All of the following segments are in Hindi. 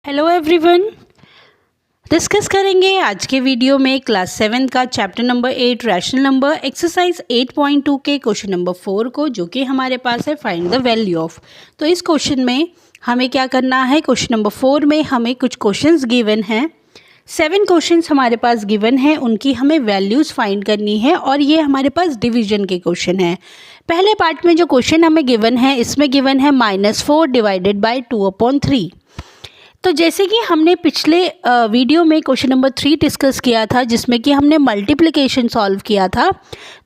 हेलो एवरीवन, डिस्कस करेंगे आज के वीडियो में क्लास 7 का chapter number 8 rational number exercise 8.2 के क्वेश्चन नंबर 4 को, जो कि हमारे पास है फाइंड द वैल्यू ऑफ। तो इस क्वेश्चन में हमें क्या करना है, क्वेश्चन नंबर 4 में हमें कुछ क्वेश्चंस गिवन हैं। 7 क्वेश्चंस हमारे पास गिवन है, उनकी हमें वैल्यूज़ फाइंड करनी है और ये हमारे पास डिवीजन के क्वेश्चन हैं। पहले पार्ट में जो क्वेश्चन हमें गिवन है, इसमें गिवन है -4 डिवाइडेड बाई 2/3। तो जैसे कि हमने पिछले वीडियो में क्वेश्चन नंबर 3 डिस्कस किया था, जिसमें कि हमने मल्टीप्लिकेशन सॉल्व किया था,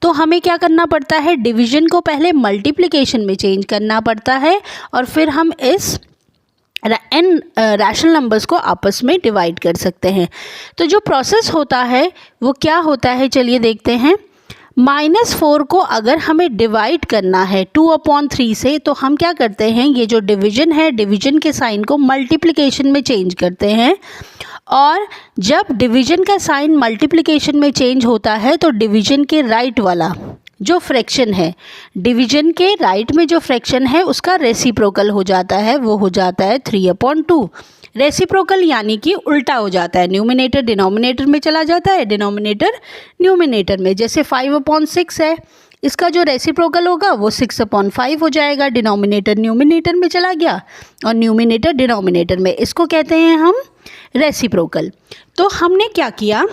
तो हमें क्या करना पड़ता है, डिवीजन को पहले मल्टीप्लिकेशन में चेंज करना पड़ता है और फिर हम इस एन रैशनल नंबर्स को आपस में डिवाइड कर सकते हैं। तो जो प्रोसेस होता है वो क्या होता है, चलिए देखते हैं। -4 को अगर हमें डिवाइड करना है 2/3 से, तो हम क्या करते हैं, ये जो डिवीजन है, डिवीजन के साइन को मल्टीप्लिकेशन में चेंज करते हैं। और जब डिवीजन का साइन मल्टीप्लिकेशन में चेंज होता है तो डिवीजन के राइट वाला जो फ्रैक्शन है, डिवीजन के राइट में जो फ्रैक्शन है उसका रेसिप्रोकल हो जाता है, वो हो जाता है 3/2। रेसिप्रोकल यानी कि उल्टा हो जाता है, न्यूमिनेटर डिनोमिनेटर में चला जाता है, डिनोमिनेटर न्यूमिनेटर में। जैसे 5/6 है, इसका जो रेसिप्रोकल होगा वो 6/5 हो जाएगा, डिनोमिनेटर न्यूमिनेटर में चला गया और न्यूमिनेटर डिनोमिनेटर में। इसको कहते हैं हम रेसिप्रोकल। तो हमने क्या किया,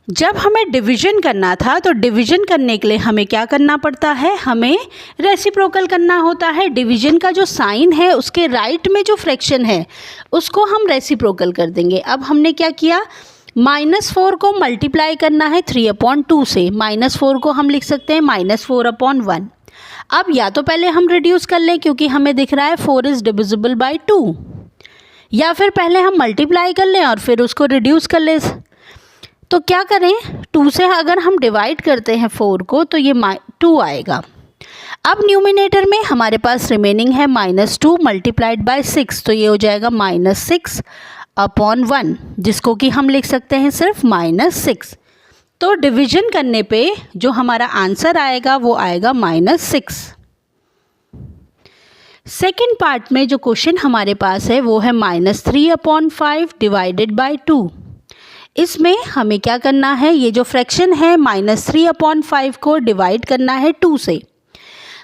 जब हमें डिवीजन करना था तो डिवीजन करने के लिए हमें क्या करना पड़ता है, हमें रेसिप्रोकल करना होता है। डिवीजन का जो साइन है उसके राइट में जो फ्रैक्शन है उसको हम रेसिप्रोकल कर देंगे। अब हमने क्या किया, -4 को मल्टीप्लाई करना है 3/2 से। -4 को हम लिख सकते हैं -4/1। अब या तो पहले हम रिड्यूस कर लें, क्योंकि हमें दिख रहा है 4 इज़ डिविजिबल बाई 2, या फिर पहले हम मल्टीप्लाई कर लें और फिर उसको रिड्यूस कर लें। तो क्या करें, 2 से अगर हम डिवाइड करते हैं 4 को तो ये 2 आएगा। अब न्यूमिनेटर में हमारे पास रिमेनिंग है -2 मल्टीप्लाइड बाय 6, तो ये हो जाएगा -6/1, जिसको कि हम लिख सकते हैं सिर्फ -6। तो डिवीजन करने पे जो हमारा आंसर आएगा वो आएगा -6। सेकेंड पार्ट में जो क्वेश्चन हमारे पास है वो है -3/5 डिवाइडेड बाय 2। इसमें हमें क्या करना है, ये जो फ्रैक्शन है -3/5 को डिवाइड करना है 2 से।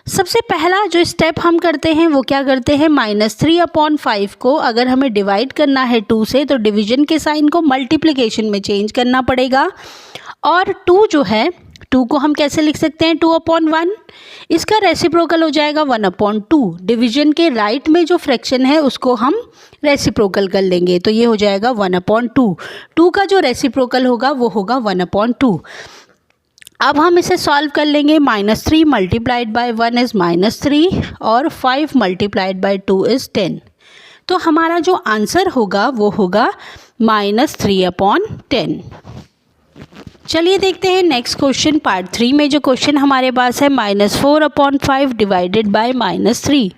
सबसे पहला जो स्टेप हम करते हैं वो क्या करते हैं, -3/5 को अगर हमें डिवाइड करना है 2 से तो डिवीजन के साइन को मल्टीप्लिकेशन में चेंज करना पड़ेगा। और 2 जो है, 2 को हम कैसे लिख सकते हैं, 2/1, इसका रेसिप्रोकल हो जाएगा 1/2। डिवीजन के राइट में जो फ्रैक्शन है उसको हम रेसिप्रोकल कर लेंगे, तो ये हो जाएगा 1/2। 2 का जो रेसिप्रोकल होगा वो होगा 1/2। अब हम इसे सॉल्व कर लेंगे। -3 मल्टीप्लाइड बाय 1 इज़ -3 और 5 मल्टीप्लाइड बाय 2 इज़ 10। तो हमारा जो आंसर होगा वो होगा -3/10। चलिए देखते हैं नेक्स्ट क्वेश्चन, पार्ट 3 में जो क्वेश्चन हमारे पास है -4/5 डिवाइडेड बाय -3।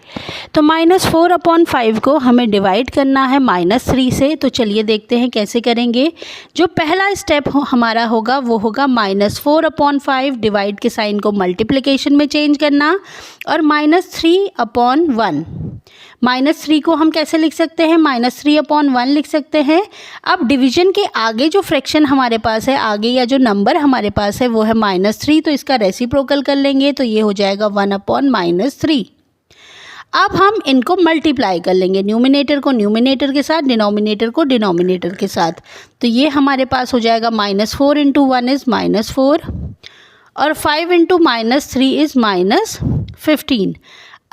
तो -4/5 को हमें डिवाइड करना है -3 से। तो चलिए देखते हैं कैसे करेंगे। जो पहला स्टेप हमारा होगा वो होगा -4/5 डिवाइड के साइन को मल्टीप्लिकेशन में चेंज करना और -3/1। -3 को हम कैसे लिख सकते हैं, -3/1 लिख सकते हैं। अब डिवीजन के आगे जो फ्रैक्शन हमारे पास है, आगे या जो नंबर हमारे पास है वो है -3, तो इसका रेसिप्रोकल कर लेंगे, तो ये हो जाएगा 1/-3। अब हम इनको मल्टीप्लाई कर लेंगे, न्यूमिनेटर को न्यूमिनेटर के साथ, डिनोमिनेटर को डिनोमिनेटर के साथ। तो ये हमारे पास हो जाएगा -4 × 1 इज़ -4 और 5 × -3 इज़ -15।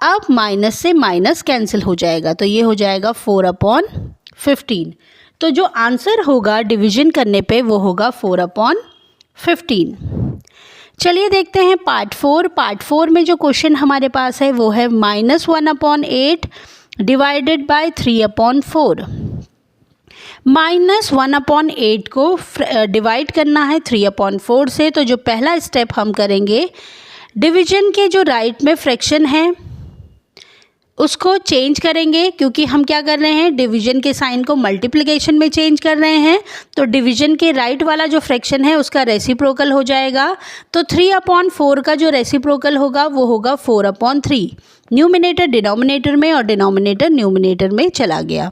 अब माइनस से माइनस कैंसिल हो जाएगा, तो ये हो जाएगा 4/15। तो जो आंसर होगा डिवीजन करने पे वो होगा 4/15। चलिए देखते हैं पार्ट 4। पार्ट 4 में जो क्वेश्चन हमारे पास है वो है -1/8 डिवाइडेड बाय 3/4। -1/8 को डिवाइड करना है 3/4 से। तो जो पहला स्टेप हम करेंगे, डिवीजन के जो राइट में फ्रैक्शन है उसको चेंज करेंगे, क्योंकि हम क्या कर रहे हैं, डिवीजन के साइन को मल्टीप्लिकेशन में चेंज कर रहे हैं। तो डिवीजन के राइट वाला जो फ्रैक्शन है उसका रेसिप्रोकल हो जाएगा। तो 3/4 का जो रेसिप्रोकल होगा वो होगा 4/3। न्यूमिनेटर डिनोमिनेटर में और डिनोमिनेटर न्यूमिनेटर में चला गया।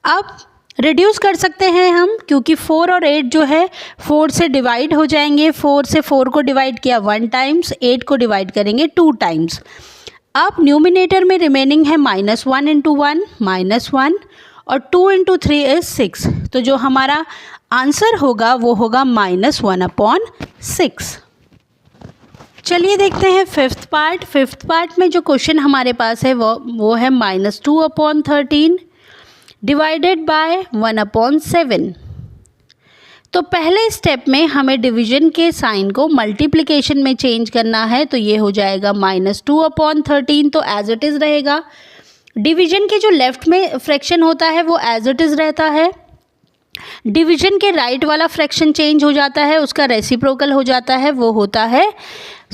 अब रिड्यूस कर सकते हैं हम, क्योंकि 4 और 8 जो है 4 से डिवाइड हो जाएंगे। 4 से 4 को डिवाइड किया 1 टाइम्स, 8 को डिवाइड करेंगे 2 टाइम्स। अब न्यूमिनेटर में रिमेनिंग है -1 इंटू 1 -1 और 2 इंटू 3 इज 6। तो जो हमारा आंसर होगा वो होगा -1/6। चलिए देखते हैं फिफ्थ पार्ट। फिफ्थ पार्ट में जो क्वेश्चन हमारे पास है वो है -2/13 डिवाइडेड बाय 1/7। तो पहले स्टेप में हमें डिवीजन के साइन को मल्टीप्लिकेशन में चेंज करना है, तो ये हो जाएगा -2/13, तो एज इट इज़ रहेगा। डिवीजन के जो लेफ्ट में फ्रैक्शन होता है वो एज इट इज़ रहता है। डिवीजन के राइट वाला फ्रैक्शन चेंज हो जाता है, उसका रेसिप्रोकल हो जाता है, वो होता है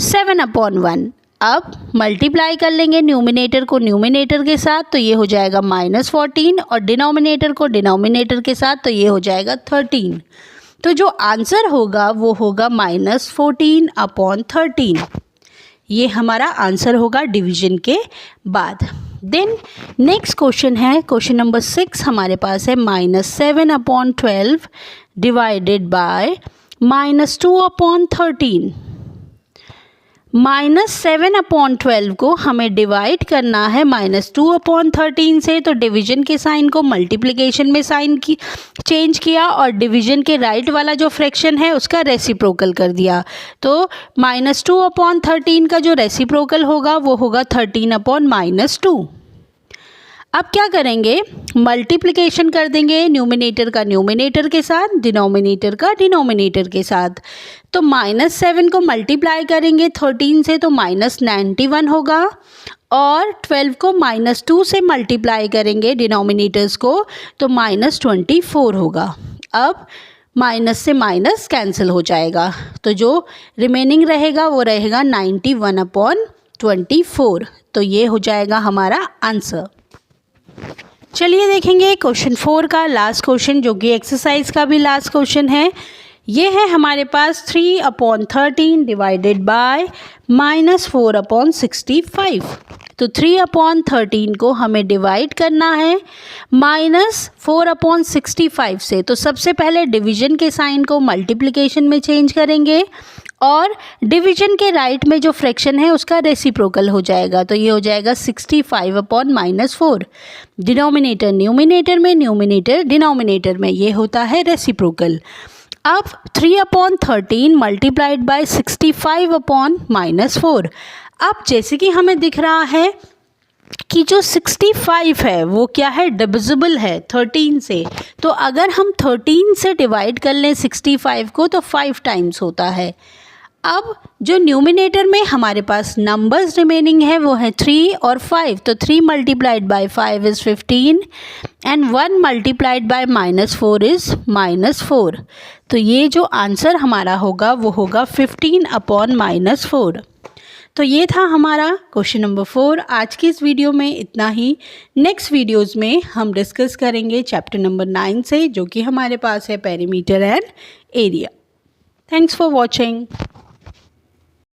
7/1। अब मल्टीप्लाई कर लेंगे न्यूमिनेटर को न्यूमिनेटर के साथ, तो ये हो जाएगा -14 और डिनोमिनेटर को डिनोमिनेटर के साथ, तो ये हो जाएगा 13। तो जो आंसर होगा वो होगा -14/13। ये हमारा आंसर होगा डिवीजन के बाद। देन नेक्स्ट क्वेश्चन है क्वेश्चन नंबर 6 हमारे पास है -7/12 डिवाइडेड बाय -2/13। -7/12 को हमें डिवाइड करना है -2/13 से, तो डिवीजन के साइन को मल्टीप्लिकेशन में साइन की चेंज किया और डिवीजन के राइट वाला जो फ्रैक्शन है उसका रेसिप्रोकल कर दिया। तो -2/13 का जो रेसिप्रोकल होगा वो होगा 13/-2। अब क्या करेंगे, मल्टीप्लिकेशन कर देंगे न्यूमिनेटर का न्यूमिनेटर के साथ, डिनोमिनेटर का डिनोमिनेटर के साथ। तो -7 को मल्टीप्लाई करेंगे 13 से, तो -91 होगा, और 12 को -2 से मल्टीप्लाई करेंगे डिनोमिनेटर्स को, तो -24 होगा। अब माइनस से माइनस कैंसिल हो जाएगा, तो जो रिमेनिंग रहेगा वो रहेगा 91/24। तो ये हो जाएगा हमारा आंसर। चलिए देखेंगे क्वेश्चन 4 का लास्ट क्वेश्चन, जो कि एक्सरसाइज का भी लास्ट क्वेश्चन है। ये है हमारे पास 3/13 डिवाइडेड बाय -4/65। तो 3/13 को हमें डिवाइड करना है -4/65 से। तो सबसे पहले डिवीजन के साइन को मल्टीप्लिकेशन में चेंज करेंगे और डिवीजन के राइट में जो फ्रैक्शन है उसका रेसिप्रोकल हो जाएगा, तो ये हो जाएगा 65/-4। डिनोमिनेटर न्यूमिनेटर में, न्यूमिनेटर डिनोमिनेटर में, ये होता है रेसिप्रोकल। अब 3/13 मल्टीप्लाइड बाय 65/-4। अब जैसे कि हमें दिख रहा है कि जो 65 है वो क्या है, डिविजिबल है 13 से। तो अगर हम 13 से डिवाइड कर लें 65 को तो 5 टाइम्स होता है। अब जो न्यूमिनेटर में हमारे पास नंबर्स रिमेनिंग है वो है 3 और 5। तो 3 multiplied by 5 is 15 and 1 multiplied by -4 is -4। तो ये जो आंसर हमारा होगा वो होगा 15/-4। तो ये था हमारा क्वेश्चन नंबर 4। आज की इस वीडियो में इतना ही। नेक्स्ट वीडियोज़ में हम डिस्कस करेंगे चैप्टर नंबर 9 से, जो कि हमारे पास है perimeter and area. Thanks for watching.